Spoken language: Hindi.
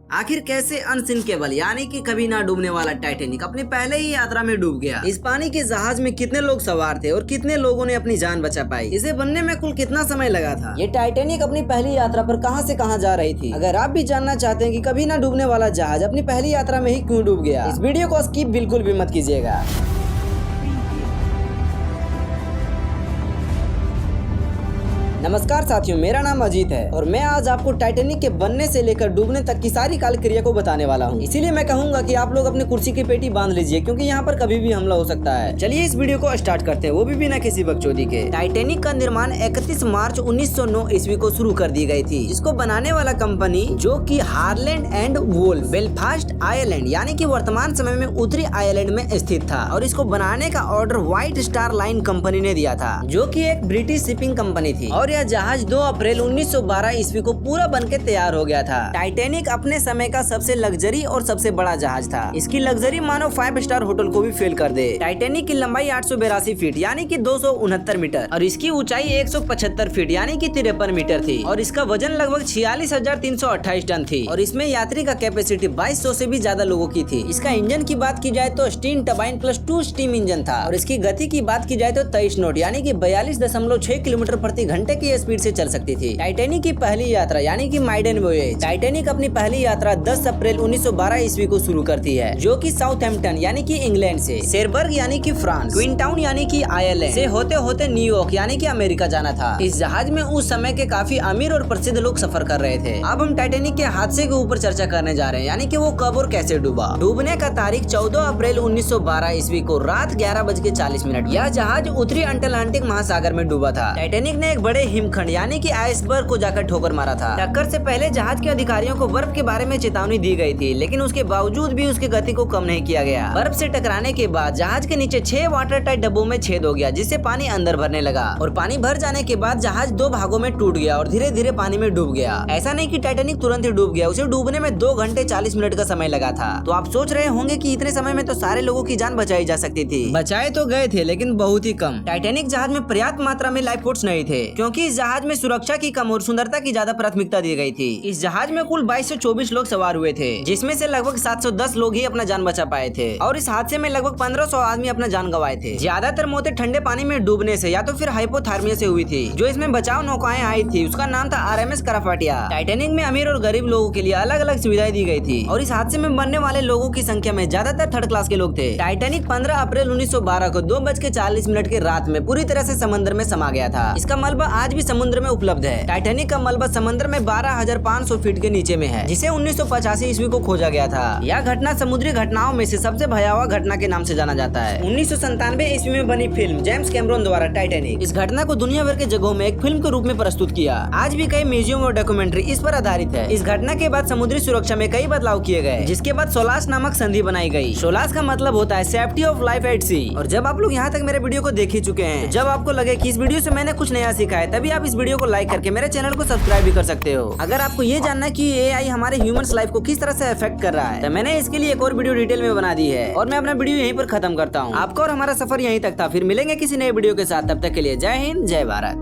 आखिर कैसे अनसिंकेबल यानी कि कभी ना डूबने वाला टाइटेनिक अपनी पहले ही यात्रा में डूब गया। इस पानी के जहाज में कितने लोग सवार थे और कितने लोगों ने अपनी जान बचा पाई, इसे बनने में कुल कितना समय लगा था। ये टाइटेनिक अपनी पहली यात्रा पर कहां से कहां जा रही थी। अगर आप भी जानना चाहते हैं कि कभी ना डूबने वाला जहाज अपनी पहली यात्रा में ही क्यों डूब गया, इस वीडियो को स्किप बिल्कुल भी मत कीजिएगा। नमस्कार साथियों, मेरा नाम अजीत है और मैं आज आपको टाइटेनिक के बनने से लेकर डूबने तक की सारी काल क्रिया को बताने वाला हूं। इसीलिए मैं कहूंगा कि आप लोग अपनी कुर्सी की पेटी बांध लीजिए, क्योंकि यहाँ पर कभी भी हमला हो सकता है। चलिए इस वीडियो को स्टार्ट करते हैं, वो भी बिना किसी बकचोदी के। टाइटेनिक का निर्माण 31 मार्च 1909 ईस्वी को शुरू कर दी गई थी। इसको बनाने वाला कंपनी जो की Harland and Wolff, Belfast Ireland यानी कि वर्तमान समय में उत्तरी आयरलैंड में स्थित था, और इसको बनाने का order white star line company ने दिया था, जो की एक ब्रिटिश शिपिंग कंपनी थी। और यह जहाज 2 अप्रैल 1912 ईस्वी को पूरा बनके तैयार हो गया था। टाइटेनिक अपने समय का सबसे लग्जरी और सबसे बड़ा जहाज था। इसकी लग्जरी मानो 5 स्टार होटल को भी फेल कर दे। टाइटेनिक की लंबाई 882 फीट यानी कि 269 मीटर और इसकी ऊंचाई 175 फीट यानी कि 53 मीटर थी, और इसका वजन लगभग 46,328 टन थी, और इसमें यात्री का कैपेसिटी 2200 से भी ज्यादा लोगों की थी। इसका इंजन की बात की जाए तो steam turbine plus 2 steam engine था, और इसकी गति की बात की जाए तो 23 नॉट यानी कि 42.6 किलोमीटर प्रति घंटे की स्पीड से चल सकती थी। टाइटेनिक की पहली यात्रा यानी कि माइडन वोयेज। टाइटेनिक अपनी पहली यात्रा 10 अप्रैल 1912 ईस्वी को शुरू करती है, जो कि साउथहैम्पटन यानी कि इंग्लैंड से, शेरबर्ग यानी कि फ्रांस, क्वीनटाउन यानी कि आयरलैंड से होते होते न्यूयॉर्क यानी कि अमेरिका जाना था। इस जहाज में उस समय के काफी अमीर और प्रसिद्ध लोग सफर कर रहे थे। अब हम टाइटेनिक के हादसे के ऊपर चर्चा करने जा रहे हैं, यानी कि वो कब और कैसे डूबा। डूबने का तारीख 14 अप्रैल 1912 ईस्वी को रात 11:40। यह जहाज उत्तरी अटलांटिक महासागर में डूबा था। टाइटेनिक ने एक बड़े हिमखंड यानी कि आइसबर्ग को जाकर ठोकर मारा था। टक्कर से पहले जहाज के अधिकारियों को बर्फ के बारे में चेतावनी दी गई थी, लेकिन उसके बावजूद भी उसकी गति को कम नहीं किया गया। बर्फ से टकराने के बाद जहाज के नीचे 6 वाटर टाइट डब्बों में छेद हो गया, जिससे पानी अंदर भरने लगा, और पानी भर जाने के बाद जहाज 2 भागों में टूट गया और धीरे धीरे पानी में डूब गया। ऐसा नहीं कि टाइटेनिक तुरंत ही डूब गया, उसे डूबने में 2 घंटे 40 मिनट का समय लगा था। तो आप सोच रहे होंगे कि इतने समय में तो सारे लोगों की जान बचाई जा सकती थी। बचाए तो गए थे, लेकिन बहुत ही कम। टाइटेनिक जहाज में पर्याप्त मात्रा में लाइफ बोट्स नहीं थे, क्योंकि इस जहाज में सुरक्षा की कम और सुंदरता की ज्यादा प्राथमिकता दी गई थी। इस जहाज में कुल 22 से 24 लोग सवार हुए थे, जिसमें से लगभग 710 लोग ही अपना जान बचा पाए थे, और इस हादसे में लगभग 1500 आदमी अपना जान गंवाए थे। ज्यादातर मौतें ठंडे पानी में डूबने से या तो फिर हाइपोथर्मिया से हुई थी। जो इसमें बचाव नौकाएं आई थी उसका नाम था RMS कराफाटिया। टाइटेनिक में अमीर और गरीब लोगों के लिए अलग अलग सुविधाएं दी गई थी, और इस हादसे में मरने वाले लोगों की संख्या में ज्यादातर 3rd क्लास के लोग थे। टाइटेनिक 15 अप्रैल 1912 को 2:40 के रात में पूरी तरह से समंदर में समा गया था। इसका मलबा आज भी समुद्र में उपलब्ध है। टाइटेनिक का मलबा समंदर में 12,500 फीट के नीचे में है, जिसे 1985 ईस्वी को खोजा गया था। यह घटना समुद्री घटनाओं में से सबसे भयावह घटना के नाम से जाना जाता है। 1997 ईस्वी में बनी फिल्म जेम्स कैमरॉन द्वारा टाइटेनिक इस घटना को दुनिया भर के जगहों में एक फिल्म के रूप में प्रस्तुत किया। आज भी कई म्यूजियम और डॉक्यूमेंट्री इस पर आधारित है। इस घटना के बाद समुद्री सुरक्षा में कई बदलाव किए गए, जिसके बाद सोलास नामक संधि बनाई गई। सोलास का मतलब होता है सेफ्टी ऑफ लाइफ एट सी। और जब आप लोग यहाँ तक मेरे वीडियो को देख ही चुके हैं, जब आपको लगे कि इस वीडियो से मैंने कुछ नया सीखा है, तभी आप इस वीडियो को लाइक करके मेरे चैनल को सब्सक्राइब भी कर सकते हो। अगर आपको ये जानना है कि AI हमारे ह्यूमंस लाइफ को किस तरह से अफेक्ट कर रहा है, तो मैंने इसके लिए एक और वीडियो डिटेल में बना दी है, और मैं अपना वीडियो यहीं पर खत्म करता हूँ। आपका और हमारा सफर यहीं तक था। फिर मिलेंगे किसी नए वीडियो के साथ, तब तक के लिए जय हिंद, जय भारत।